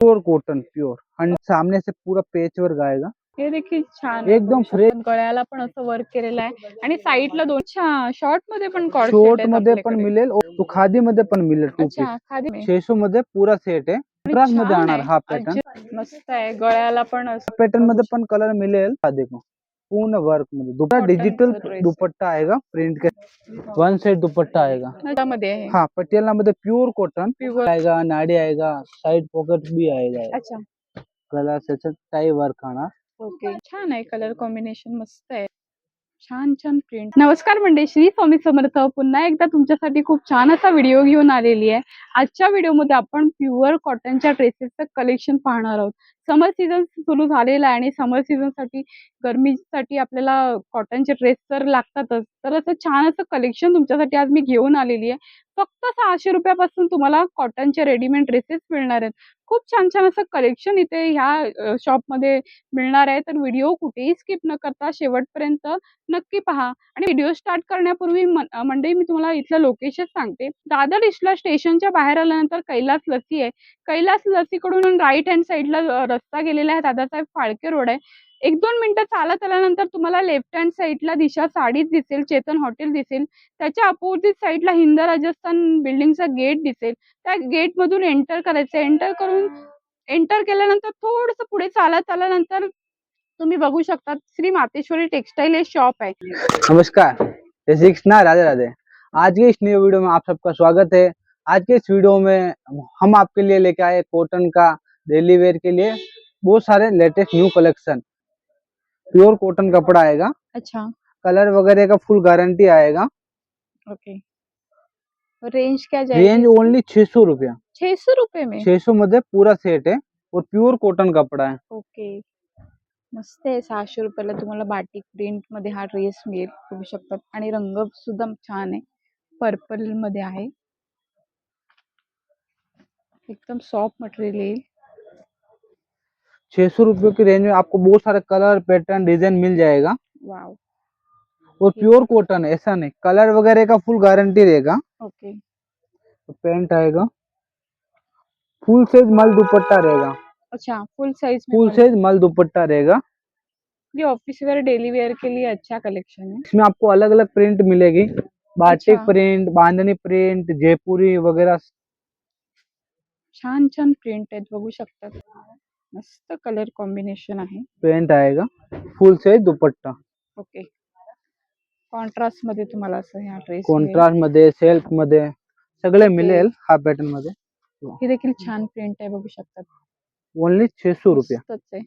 Pure cotton pure आणि सामने से पूरा पेच वर्क आएगा. हे देखील छान आहे. एकदम बघू शकता. फ्रेश. गळ्याला पण असं वर्क केलेलं आहे आणि साईडला दोन शॉर्ट मध्ये पण कॉर्ड शॉर्ट मध्ये पण मिळेल तो खादी मध्ये पण मिळेल. टू पीस अच्छा खादी में 600 मध्ये पूरा सेट आहे. कॉन्ट्रास्ट मध्ये छान आणणार आहे. हा पॅटर्न. मस्त आहे. गळ्याला पण असं पॅटर्न मध्ये पण कलर मिळेल. हा देखो पूर्ण वर्क मध्ये दुपट्टा डिजिटल दुपट्टा आएगा प्रिंट के. वन साइड दुपट्टा आएगा. त्यामध्ये आहे. हाँ पटियाला मध्ये प्योर कॉटन Pure. आएगा. नाड़ी आएगा. साइड पॉकेट भी आएगा. अच्छा गला से टाई वर्क आना. ओके छान आहे. कलर कॉम्बिनेशन मस्त आहे. छान छान प्रिंट. नमस्कार मंडळी, श्री स्वामी समर्थ. पुन्हा एकदा तुमच्यासाठी खूप छान असा व्हिडिओ घेऊन आलेली आहे. आजच्या व्हिडिओमध्ये आपण प्युअर कॉटनच्या ड्रेसेसचं कलेक्शन पाहणार आहोत. समर सीझन सुरू झालेला आहे आणि समर सीझनसाठी गरमीसाठी आपल्याला कॉटनचे ड्रेस तर लागतातच. तर असं छान असं कलेक्शन तुमच्यासाठी आज मी घेऊन आलेली आहे. फक्त 600 रुपयापासून तुम्हाला कॉटनचे रेडीमेड ड्रेसेस मिळणार आहेत. खूप छान छान असं कलेक्शन इथे ह्या शॉपमध्ये मिळणार आहे. तर व्हिडिओ कुठेही स्किप न करता शेवटपर्यंत नक्की पहा. आणि व्हिडिओ स्टार्ट करण्यापूर्वी मंडळी मी तुम्हाला इथलं लोकेशन सांगते. दादर इस्टला स्टेशनच्या बाहेर आल्यानंतर कैलास लस्सी आहे. कैलास लस्सीकडून राईट हँड साईडला रस्ता गेलेला आहे. दादासाहेब फाळके रोड आहे. 1-2 मिनिटं चालत आल्यानंतर तुम्हाला लेफ्ट हँड साईडला दिशा साडीज दिसेल, चेतन हॉटेल दिसेल. त्याच्या अपोजिट साईडला हिंद राजस्थान बिल्डिंगचा गेट दिसेल. त्या गेटमधून एंटर करायचं. एंटर केल्यानंतर थोडंसं पुढे चालत आल्यानंतर तुम्ही बघू शकता श्री मातेश्वरी टेक्सटाइल हे शॉप है। नमस्कार, जय श्री कृष्ण, राधे राधे। आज के इस नए वीडियो में आप सबका स्वागत है। आज के इस वीडियो में हम आपके लिए लेके आए कॉटन का डेली वेयर के लिए बहुत सारे latest new collection. Pure cotton कपड़ा आएगा। अच्छा कलर वगैरह का फुल गारंटी आएगा। ओके। रेंज क्या जाएगी? रेंज ओनली 600 रुपया। 600 रुपये में 600 मध्ये पूरा सेट है और प्योर कॉटन कपड़ा है। ओके मस्त आहे। 600 रुपयाला तुम्हाला बाटिक प्रिंट मध्ये हा ड्रेस मिळेल, बघू शकतात। आणि रंग सुद्धा छान आहे, पर्पल मध्ये आहे, एकदम सॉफ्ट मटेरियल येईल। 600 रुपये की रेंज में आपको बहुत सारे कलर पैटर्न डिजाइन मिल जाएगा। वाव और प्योर कॉटन है, ऐसा नहीं कलर वगैरह का फुल गारंटी रहेगा। ओके तो पैंट आएगा, फुल साइज मल दुपट्टा रहेगा। अच्छा फुल साइज में फुल साइज मल दुपट्टा रहेगा। ये ऑफिस वेयर डेली वेयर के लिए अच्छा कलेक्शन है। इसमें आपको अलग अलग प्रिंट मिलेगी, बाटिक अच्छा। प्रिंट, बांधनी प्रिंट, जयपुरी वगैरह छान छान प्रिंट आहेत, बघू शकतात। मस्त कलर कॉम्बिनेशन आहे। पैंट आएगा, फुल साइज दुपट्टा। ओके कॉन्ट्रास्ट मध्ये तुम्हाला असं ह्या ड्रेस कॉन्ट्रास्ट मध्ये, सेल्फ मध्ये सगळे ओके। मिळेल हा पॅटर्न मध्ये। ही देखील छान प्रिंट आहे, बघू शकतात। ओनली 600 रुपया। मस्तच आहे।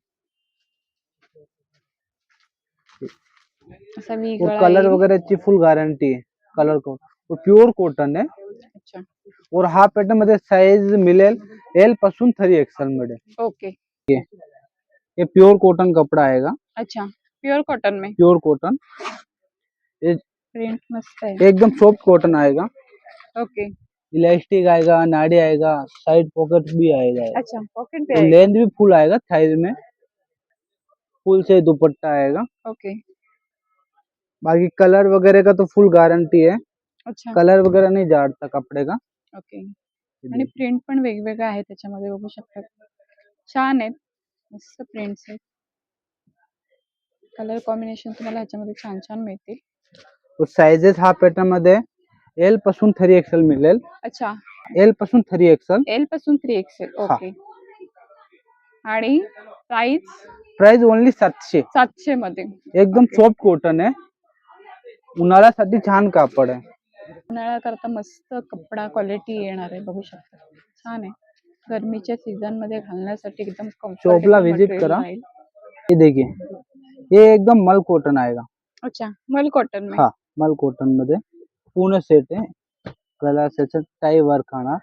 असा वी और गळा कलर येईल। वगैरह ची फुल गारंटी है कलर को। और प्योर कॉटन है। अच्छा और हा पॅटर्न मध्ये साइज मिळेल एल पासून 3XL मध्ये। ओके ये प्योर कॉटन कपड़ा आएगा। अच्छा प्योर कॉटन में प्योर कॉटन, ये प्रिंट मस्त है। एकदम सॉफ्ट कॉटन आएगा। ओके इलास्टिक आएगा, नाड़ी आएगा, साइड पॉकेट भी आएगा। अच्छा पॉकेट भी और आएगा। लेंथ भी फुल आएगा साइज में। फुल से दुपट्टा आएगा। ओके बाकी कलर वगैरह का तो फुल गारंटी है। अच्छा कलर वगैरह नहीं जाता कपड़े का। ओके आणि प्रिंट पण वेगवेगळा आहे त्याच्यामध्ये, बघू शकतात। छान आहेत, मस्त प्रिंट्स आहेत। कलर कॉम्बिनेशन तुम्हाला ह्याच्यामध्ये छान छान मिळतील। और साइजेस हा पॅटर्न मध्ये एल पासून 3XL मिळेल। अच्छा एल पासून 3XL। एल पासून 3XL ओके। आणि प्राइस ओनली 700 मध्ये एकदम सॉफ्ट कॉटन है। उन्हाळ्यासाठी छान कापड आहे। उन्हाळ्या करता मस्त कपडा क्वालिटी येणार आहे, बघू शकता। छान आहे, गरमीच्या सीझन मध्ये घालण्यासाठी एकदम शॉपला कम्फर्टेबल विजिट मटेरियल करा। राहील। ये देखिए, ये एकदम मल कॉटन आएगा। अच्छा मल कॉटन में हाँ मल कॉटन मध्ये पूर्ण सेट है। गला से टाई वर्क आना।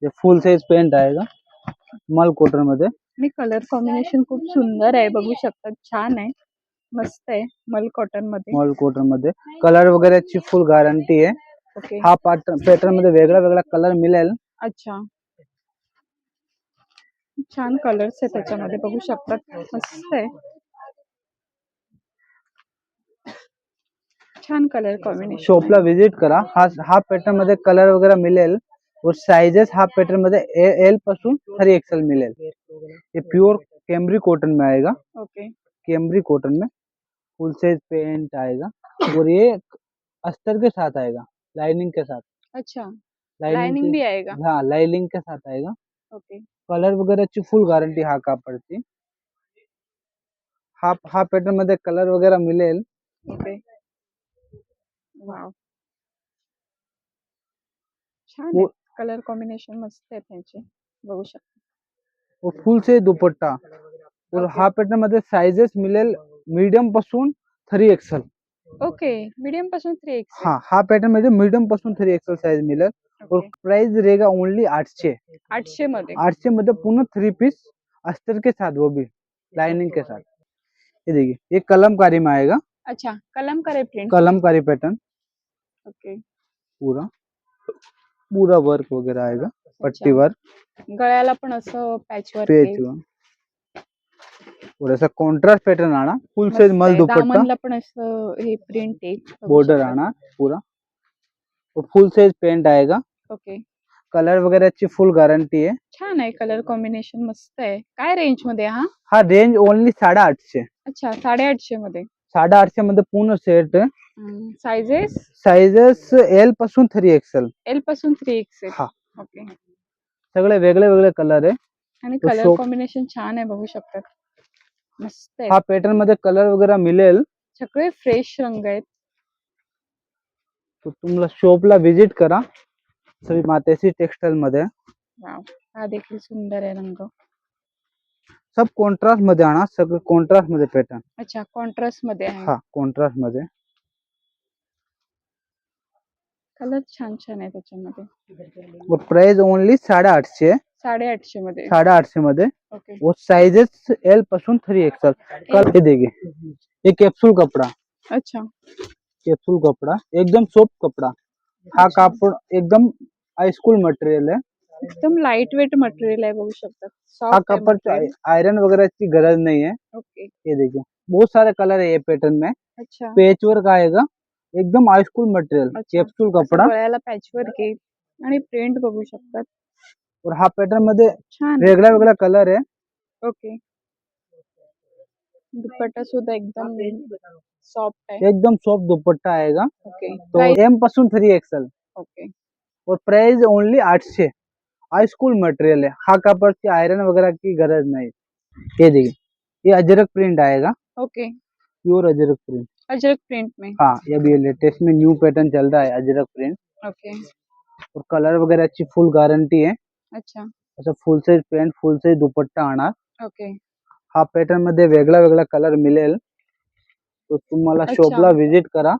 ये फुल साइज पैंट आएगा मल कॉटन मध्ये। आणि कलर कॉम्बिनेशन खूप सुंदर आहे, बघू शकता। छान आहे, मस्त आहे, मल कॉटन मध्ये। मल कॉटन मध्ये कलर वगैरहची फुल गारंटी आहे। ओके हा पॅटर्न मध्ये वेगळा वेगळा कलर मिळेल। अच्छा छान कलर्स आहे त्याच्यामध्ये, बघू शकतात। मस्त आहे, छान कलर कॉम्बिनेशन। शॉपला विजिट करा। हा पॅटर्न मध्ये कलर वगैरह मिळेल। और साइजेस हा पैटर्न मध्ये एल पासून 3XL मिलेल। ये प्योर कैमरी कॉटन में आएगा, ओके कैमरी कॉटन में फुल साइज पेंट आएगा और ये अस्तर के साथ आएगा, लाइनिंग के साथ। अच्छा लाइनिंग लाइनिंग भी आएगा। हाँ लाइनिंग के साथ आएगा। ओके कलर वगैरेची फुल गॅरंटी हा कापडची। हा पॅटर्न मध्ये कलर वगैरे मिळेल। ओके वाव छान वो- आहे, कलर कॉम्बिनेशन मस्त आहे त्यांचे, बघू शकता। और फुल से दुपट्टा और ओके हा पॅटर्न मध्ये साइजेस मिळेल मीडियम पासून 3XL। ओके मीडियम पासून 3XL। हाँ हा पैटर्न मध्ये मीडियम पासून 3XL साइज मिलेल और ओके प्राइस रहेगा ओनली 800। 800 मध्ये। 800 मध्ये पूर्ण 3 पीस अस्तर के साथ, वो भी लाइनिंग के साथ। ये देखिए ये कलमकारी में आएगा, अच्छा Kalamkari print. Kalamkari pattern okay पूरा पूरा वर्क वगैरह आएगा, पट्टी वर्क, गळ्याला पण असं पॅच वर्क पेच आहे। वर्क और ऐसा कॉन्ट्रास्ट पैटर्न आना, फुल मस्त साइज मल आहे, दुपट्टा, दामनला पण असं हे प्रिंट आहे, बघू बॉर्डर शकता। आना पूरा और फुल साइज पेंट आएगा। ओके कलर वगैरहची फुल गॅरंटी आहे। छान आहे, कलर कॉम्बिनेशन मस्त आहे। काय रेंज मध्ये हा? हा रेंज ओनली 850। अच्छा 850 मध्ये। 850 मध्ये पूर्ण सेट आहे। साइजेस साइजेस एल पासून 3XL। एल पासून 3XL। हा ओके सगळे वेगळे वेगळे कलर आहे। आणि तो कलर शॉप कॉम्बिनेशन छान आहे, बघू शकता, मस्त आहे। हा पॅटर्न मध्ये कलर वगैरे मिळेल। सगळे फ्रेश रंग आहेत। तो तुम्हाला शॉपला विजिट करा, श्री मातेश्री टेक्सटाइल मध्ये। वाव हा देखील सुंदर आहे रंग। सब कॉन्ट्रास्ट मध्ये आणा, सगळे कॉन्ट्रास्ट मध्ये पॅटर्न। अच्छा कॉन्ट्रास्ट मध्ये आहे। हा कॉन्ट्रास्ट मध्ये कलर छान छान आहे त्याच्यामध्ये। और प्राइस ओनली 850। 850 मध्ये। 850 मध्ये ओके वो साइजेस एल पासून 3XL। कल ये देखिए ये कैप्सूल कपड़ा, अच्छा कैप्सूल कपड़ा एकदम सॉफ्ट कपड़ा। हा कापड एकदम हाईस्कूल मटेरियल है। एकदम लाइट वेट मटेरियल आहे, बघू शकता, हा सॉफ्ट आहे कपड़ मटेरियल। आयरन वगैरह की गरज नहीं है। ओके ये देखिए बहुत सारे कलर है ये पैटर्न में। अच्छा पेच वर्क आएगा, एकदम हाईस्कूल मटेरियल, अच्छा कैप्सूल असं कपड़ा। गळ्याला पॅच वर्क आहे आणि प्रिंट बघू शकतात, और हा पैटर्न मध्ये छान वेगळा आहे। वेगळा कलर है। ओके दुपट्टा सुद्धा एकदम सॉफ्ट आहे। एकदम सॉफ्ट दुपट्टा आएगा। ओके तो प्राइस। एम पासून 3XL ओके और प्राइस ओनली 800। हाईस्कूल मटेरियल है, हा कपड़ की आयरन वगैरह की गरज नहीं। ये देखिए ये अजरक प्रिंट आएगा, okay pure Ajrak print. Ajrak print में। हाँ ये भी लेटेस्ट में न्यू पैटर्न चल रहा है अजरक प्रिंट। ओके और कलर वगैरह अच्छी फुल गारंटी है। अच्छा असं full size pant, full size dupatta आणा। ओके हा पॅटर्न मध्ये वेगळा वेगळा कलर मिळेल, तो तुम्हाला अच्छा शॉपला विजिट करा।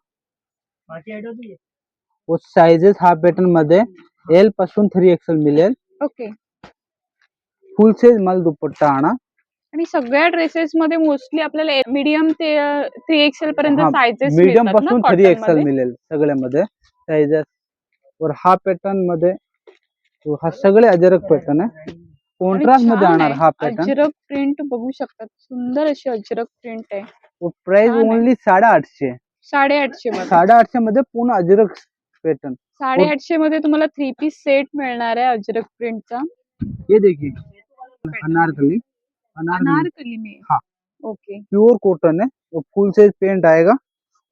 वो साइजेस हा पॅटर्न मध्ये एल पासून 3XL मिळेल। ओके फुल साइज मल दुपट्टा आणा। आणि सगळ्या ड्रेसेस मध्ये मोस्टली आपल्याला मीडियम ते 3XL पर्यंत हा साइजेस मीडियम मिळतात ना पासून कॉटन 3XL मध्ये। मिळेल सगळ्यामध्ये साइजेस। और हा पॅटर्न मध्ये हा सगळे अजरक पॅटर्न आहे, आणि कॉन्ट्रास्ट मध्ये छान आणणार आहे, हा पॅटर्न। अजरक प्रिंट बघू शकतात, सुंदर अशी अजरक प्रिंट आहे। और प्राइस छान आहे, ओनली 850। 850 मध्ये। 850 मध्ये पूर्ण अजरक पैटर्न। 850 मध्ये तुम्हाला 3 पीस सेट मिळणार आहे अजरक प्रिंटचा। ये देखिए अनारकली, अनारकली अनारकली में। हाँ ओके प्योर कॉटन है और फुल साइज पेंट आएगा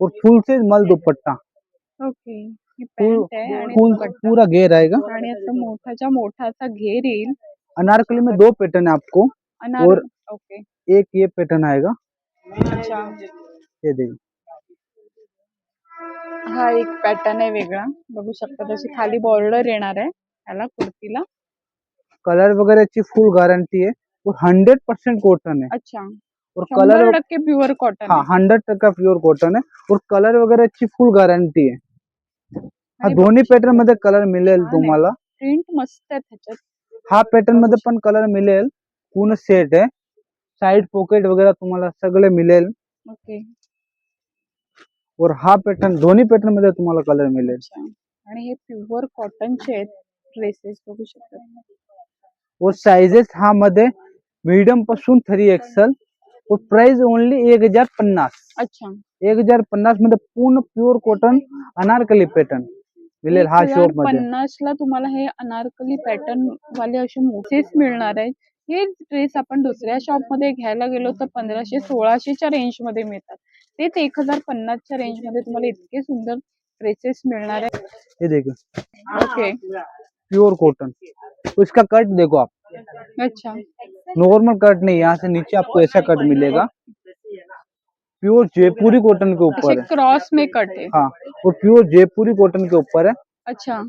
और फुल साइज मल दुपट्टा। ओके ही फुल पॅन्ट आहे आणि फुल दुपट्टा पूरा घेर आएगा। आणि असं मोठाच्या मोठा असा घेर येईल। अनारकली में 2 पैटर्न है आपको अनार और ओके एक ये पैटर्न आएगा। अच्छा ये देखिए हा एक पॅटर्न आहे वेगळा, बघू शकता, त्याची खाली बॉर्डर येणार आहे याला कुर्तीला। कलर वगैरह की फुल गारंटी है और 100% कॉटन है। अच्छा और कलर 100% प्युअर कॉटन हाँ आहे। 100% प्योर कॉटन है और कलर वगैरह की फुल गारंटी है। हा आणि दोन्ही पॅटर्न मध्ये कलर मिळेल छान आहे, तुम्हाला। प्रिंट मस्त आहे त्याच्यात। हा पॅटर्न मध्ये पण कलर मिळेल, पूर्ण सेट आहे। साइड पॉकेट वगैरह तुम्हाला सगळे मिळेल। ओके और हा पॅटर्न दोन्ही पॅटर्न मध्ये तुम्हाला कलर मिळेल। अच्छा आणि हे प्युअर कॉटनचे आहेत ड्रेसेस, बघू शकता। और साइजेस हा मध्ये मीडियम पासून 3XL और प्राइस ओनली 1050। अच्छा 1050 मध्ये पूर्ण प्युअर कॉटन अनारकली पॅटर्न। मिळेल हा शॉप मध्ये. 1050 ला तुम्हाला हे अनारकली पॅटर्न वाले असे मोठेच मिळणार आहेत. हे ड्रेस आपण दुसऱ्या शॉप मध्ये घ्यायला गेलो तर 1500-1600च्या रेंज मध्ये मिळतात. तेच 1050च्या रेंज मध्ये तुम्हाला इतके सुंदर ड्रेसेस मिळणार आहेत. ये देखो ओके, प्योर कॉटन, उसका कट देखो आप, अच्छा, नॉर्मल कट नहीं, यहाँ से नीचे आपको ऐसा कट मिलेगा, प्योर जयपुरी कॉटन के असे ऊपर है। क्रॉस में कट आहे. हाँ, और प्योर जयपुरी कॉटन के ऊपर है। अच्छा,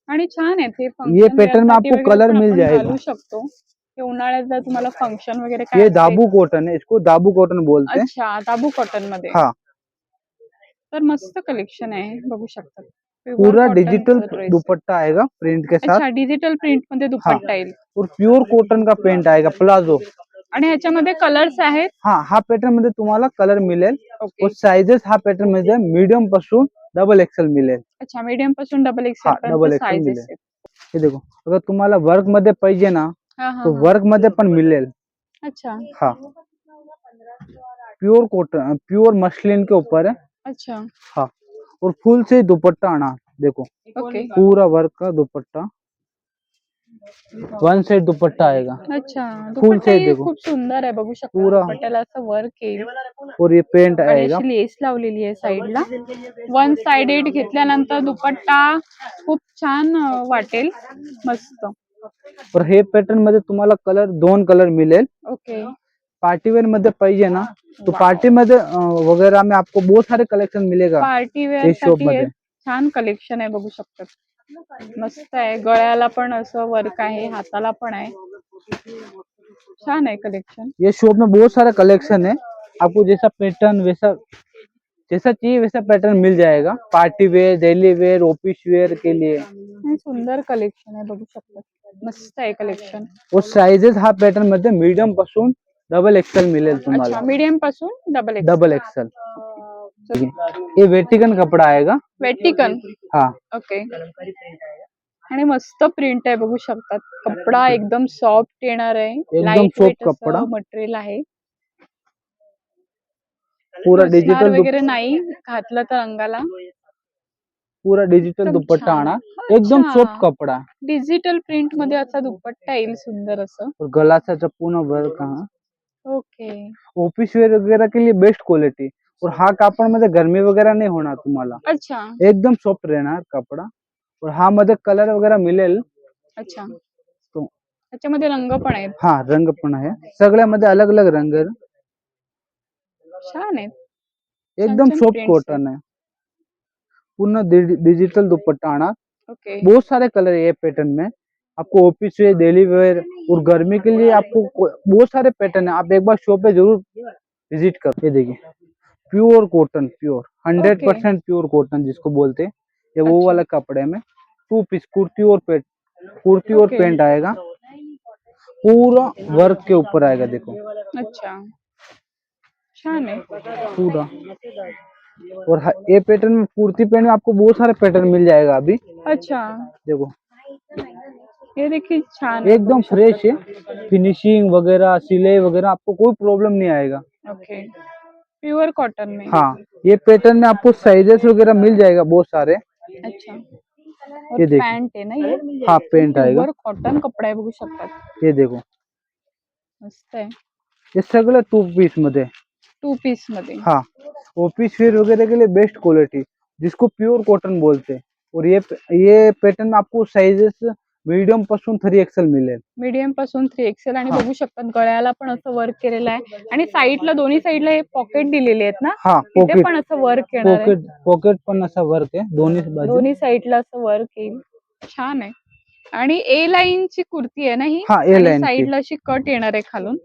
आणि छान आहे ते ये फंक्शन पैटर्न में आपको कलर मिल जाएगा। घालू शकतो. हे उन्हाळ्यात जर तुम्हाला फंक्शन वगैरे काय ये असेल. दाबू कॉटन है, इसको दाबू कॉटन बोलते हैं। अच्छा, दाबू कॉटन मध्ये. हाँ, तर मस्त कलेक्शन आहे, बघू शकता. पूरा डिजिटल दुपट्टा आएगा प्रिंट के साथ। अच्छा, डिजिटल प्रिंट मध्ये दुपट्टा येईल. और प्योर कॉटन का पेंट आएगा प्लाजो। आणि ह्याच्यामध्ये कलर्स आहेत. हाँ, हा पॅटर्न मध्ये तुम्हाला कलर मिळेल। ओके, और साइजेस हा पॅटर्न मध्ये मीडियम पासून डबल एक्सेल मिळेल। अच्छा, मीडियम पासून डबल हाँ, एक्सेल डबल पर्यंत एक्सेल साइजेस मिळेल। आहेत. हे देखो, अगर तुम्हाला वर्क मध्ये पाहिजे ना हा हा तो हा. वर्क मध्ये पण मिळेल। अच्छा, हाँ, प्योर कॉटन, प्योर मसलिन के ऊपर है। अच्छा, हाँ, और फुल से दुपट्टा आना, देखो ओके, पूरा वर्क का दुपट्टा, वन साइड दुपट्टा आएगा। अच्छा. फुल दुपट्टा से ही देखो खूप सुंदर आहे, बघू शकता. पूरा, दुपट्ट्याला असं वर्क येईल और ये पेंट आणि आएगा। अशी लेस लावलेली आहे साइडला. वन साइडेड घेतल्यानंतर दुपट्टा खूप छान वाटेल, मस्त. और हे पॅटर्न मध्ये तुम्हाला कलर 2 कलर मिळेल। ओके, पार्टी वेयर मध्ये पाहिजे ना तो पार्टी मध्ये वगैरह में आपको बहुत सारे कलेक्शन मिलेगा पार्टी वेअर इस शॉप साठी हे मध्ये। छान कलेक्शन आहे, बघू शकता. मस्त आहे, गळ्याला पण असं वर्क आहे, हाताला पण आहे. छान आहे कलेक्शन. ये शॉप में बहुत सारा कलेक्शन है, आपको जैसा पैटर्न वैसा जैसा चाहिए वैसा पैटर्न मिल जाएगा। Party wear, daily wear, office wear के लिए। हे सुंदर कलेक्शन आहे, बघू शकता. मस्त आहे कलेक्शन. और साइजेस हा पॅटर्न मध्ये मीडियम पासून डबल एक्सेल मिळेल तुम्हाला। अच्छा, मीडियम पासून डबल डबल एक्सेल। ये वेटिकन कपड़ा आएगा। वेटिकन, हाँ, ओके. आणि मस्त प्रिंट आहे, बघू शकतात. कपडा एकदम सॉफ्ट येणार आहे, एकदम लाईट सॉफ्ट वेट कपडा, असं मटेरियल आहे. पूरा रुसणार डिजिटल वगैरे नाही घातलं तर अंगाला. पूरा डिजिटल एकदम दुपट्टा छान. आना, एकदम अच्छा, सॉफ्ट कपड़ा, डिजिटल प्रिंट मध्ये असा दुपट्टा येईल सुंदर असं. और गलाचा पूर्ण वर्क। हाँ, ओके, ऑफिस वेयर वगैरह के लिए बेस्ट क्वालिटी। और हा कापड मध्ये गरमी वगैरह नहीं होणार तुम्हाला, अच्छा, एकदम सॉफ्ट रहणार कपड़ा। और हा मध्ये कलर वगैरह मिळेल। अच्छा. तो त्याच्यामध्ये रंग पण आहेत, हा, रंग पण आहे, सगळ्यामध्ये अलग अलग रंग आहे। छान आहेत. एकदम छान सॉफ्ट प्रिंट्स आहेत. कॉटन है, पूर्ण डिजिटल दुपट्टा आना। ओके, बहुत सारे कलर है ये पैटर्न में, आपको ऑफिस वेयर, डेली वेयर और गर्मी के लिए आपको बहुत सारे पैटर्न है। आप एक बार शॉप पे जरूर विजिट करो। ये देखिए pure cotton, pure 100% pure cotton जिसको बोलते हैं, ये वो अच्छा, वाला कपड़े में 2 पीस कुर्ती और कुर्ती और ओके, पेंट आएगा, पूरा वर्क के ऊपर आएगा। देखो अच्छा, छान आहे. पूरा, और ये पैटर्न में कुर्ती पेंट में आपको बहुत सारे पैटर्न मिल जाएगा अभी। अच्छा, देखो हे देखील छान आहे, एकदम बघू फ्रेश है, शकता. फिनिशिंग वगैरह, सिलाई वगैरह आपको कोई प्रॉब्लम नहीं आएगा। ओके, प्युअर कॉटन में. हाँ, ये पैटर्न में आपको साइजेस वगैरह मिल जाएगा बहुत सारे। अच्छा, ये और देखिए, पॅन्ट आहे ना ये. हाँ पेंट आएगा। प्युअर कॉटन कपडा आहे, बघू शकतात. ये देखो, मस्त आहे, ये सगळं 2 पीस मध्ये। 2 पीस मध्ये. हाँ, ऑफिस वेयर वगैरह के लिए बेस्ट क्वालिटी, जिसको प्योर कॉटन बोलते हैं। और ये पैटर्न में आपको साइजेस मीडियम पासून 3XL मिळेल। मीडियम पासून 3XL आणि हाँ, बघू शकतात गळ्याला पण असं वर्क केलेलं आहे आणि साईडला दोन्ही साईडला हे पॉकेट दिलेले आहेत ना, हाँ तिथे पॉकेट, पण असं वर्क येणार आहे. पॉकेट पण असा वर्क आहे दोन्ही बाजू। दोन्ही साईडला असं वर्क येईल, छान आहे. आणि ए लाईन ची कुर्ती आहे ना ही, हाँ, ए आणि लाइन की। साईडला अशी कट येणार आहे खालून.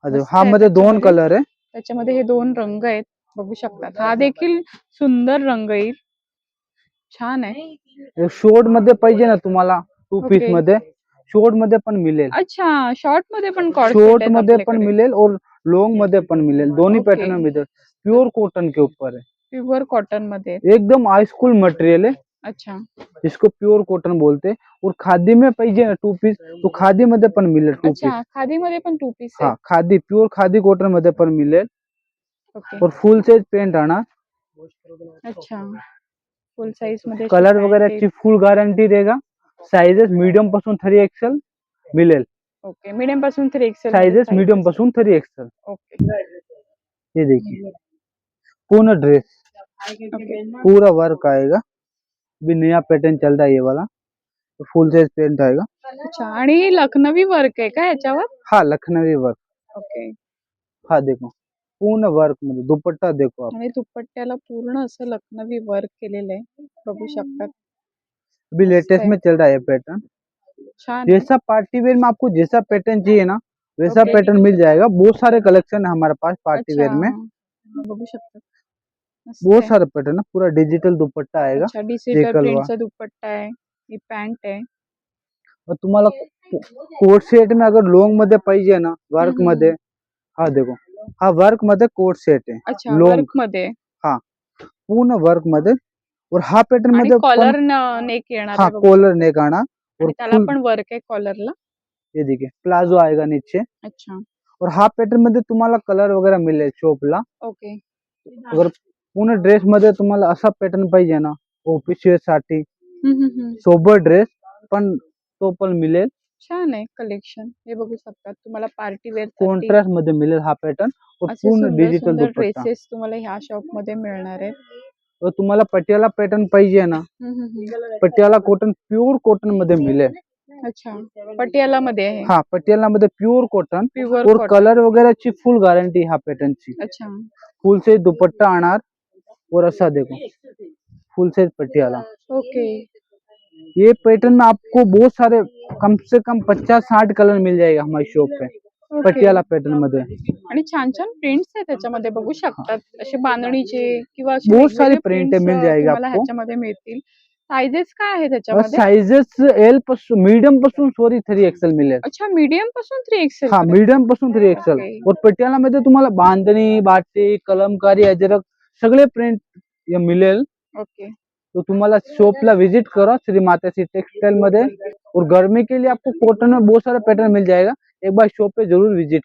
मस्त हा आहे मध्ये 2 त्याच्यामध्ये. कलर आहे। त्याच्यामध्ये हे 2 रंग आहेत, बघू शकतात. हा देखील सुंदर रंग येईल, छान आहे. शॉर्ट मध्ये पाहिजे ना तुम्हाला 2 पीस ओके, मध्ये, शॉर्ट मध्ये पण मिळेल, अच्छा, शॉर्ट मध्ये पण कॉर्ड सेट शॉर्ट आहेत मध्ये पण आपल्याकडे. मिळेल और लॉन्ग मध्ये पण मिळेल, दोन्ही ओके, पैटर्न मिळेल। प्योर कॉटन के ऊपर है, प्युअर कॉटन मध्ये. एकदम हाई स्कूल मटेरियल है, अच्छा, जिसको प्योर कॉटन बोलते हैं। और खादी में पाहिजे ना 2 पीस तो खादी मध्ये पण मिळेल 2 पीस। अच्छा, खादी मध्ये पण 2 पीस हाँ, आहे. खादी, प्योर खादी कॉटन मध्ये पण मिळेल। ओके, और फुल साइज पेंट आना, अच्छा, फुल साइज मध्ये कलर वगैरेची फुल गॅरंटी रहेगा. साइजेस मीडियम पासून 3XL मिळेल. ओके, मीडियम पासून 3XL साइजेस मीडियम पासून 3XL. ओके ये देखिए पूर्ण ड्रेस ओके पूरा वर्क आएगा. भी नया पैटर्न चल रहा है ये वाला. फुल साइज पेंट आएगा. अच्छा, आणि लखनवी वर्क आहे का याच्यावर? हा लखनवी वर्क. ओके, हा देखो पूर्ण वर्क मध्ये दुपट्टा देखो आप. आणि दुपट्ट्याला पूर्ण असं लखनवी वर्क केलेलं आहे, बघू शकतात. अभी लेटेस्ट है. में चल रहा है पैटर्न. छान आहे. जैसा पार्टी वेयर में आपको जैसा पैटर्न चाहिए ना वैसा ओके. पैटर्न मिल जाएगा. बहुत सारे कलेक्शन है हमारे पास पार्टी वेयर में. बघू शकतात. मस्त बहुत आहे. सारे पैटर्न है. पूरा डिजिटल दुपट्टा आएगा. अच्छा, डिजिटल जेकलवा. प्रिंटचा दुपट्टा आहे, ही पॅन्ट आहे. और तुम्हाला कोट सेट में अगर लॉन्ग मध्ये पाहिजे ना वर्क मध्ये. हा देखो हा वर्क मध्ये कोट सेट आहे. अच्छा, लॉन्ग वर्क मध्ये पूर्ण वर्क मध्ये. और हा पॅटर्न आणि मध्ये कॉलर नेक येणार हा आहे बघू. कॉलर नेक आना. और आणि त्याला फुल पण वर्क आहे कॉलरला. ये देखिए प्लाजो आएगा नीचे. अच्छा, और हा पॅटर्न मध्ये तुम्हाला कलर वगैरे मिळेल शॉपला. ओके. अगर पूर्ण ड्रेस मध्ये तुम्हाला असा पॅटर्न पाहिजे ना ऑफिस वेअर साठी सोबर ड्रेस पण तो पण मिळेल. छान आहे कलेक्शन, हे बघू शकतात. तुम्हाला पार्टी वेअर कॉन्ट्रास्ट मध्ये मिळेल हा पॅटर्न. और असे पूर्ण सुंदर डिजिटल सुंदर दुपट्टा. ड्रेसेस तुम्हाला ह्या शॉप मध्ये मिळणार आहेत. और तुम्हाला पटियाला पॅटर्न पाहिजे ना पटियाला कॉटन प्युअर कॉटन मध्ये मिळेल. अच्छा, पटियाला मध्ये आहे. हा पटियाला मध्ये प्युअर कॉटन. प्युअर और कॉटन. कलर वगैरेची फुल गॅरंटी ह्या पॅटर्नची. अच्छा, फुल साइज दुपट्टा आणार. और ऐसा देखो फुल साइज पटियाला. ओके. ये पैटर्न में आपको बहुत सारे कम से कम 50-60 कलर मिल जाएगा हमारी शॉप पे ओके. पटियाला पॅटर्न मध्ये. आणि छान छान प्रिंट्स आहेत त्याच्यामध्ये, बघू शकतात. असे बांधणीचे किंवा असे बहुत सारे वेगवेगळे प्रिंट prints, मिल जाएगा तुम्हाला आपको. ह्याच्यामध्ये मिळतील. साइजेस काय आहे और त्याच्यामध्ये? साइजेस एल पासून मीडियम पासून 3XL मिळेल. अच्छा, मीडियम पासून 3XL हा पर्यंत. मीडियम पासून 3XL. ओके. और पटियाला मध्ये तुम्हाला बांधणी बाटिक कलमकारी अजरक सगळे प्रिंट मिळेल. ओके. तो तुम्हाला शॉपला विजिट करो श्री माताश्री टेक्सटाइल मध्ये. और गर्मी के लिए आपको कॉटन में बहुत सारा पैटर्न मिल जाएगा. एक बार शॉप पे जरूर विजिट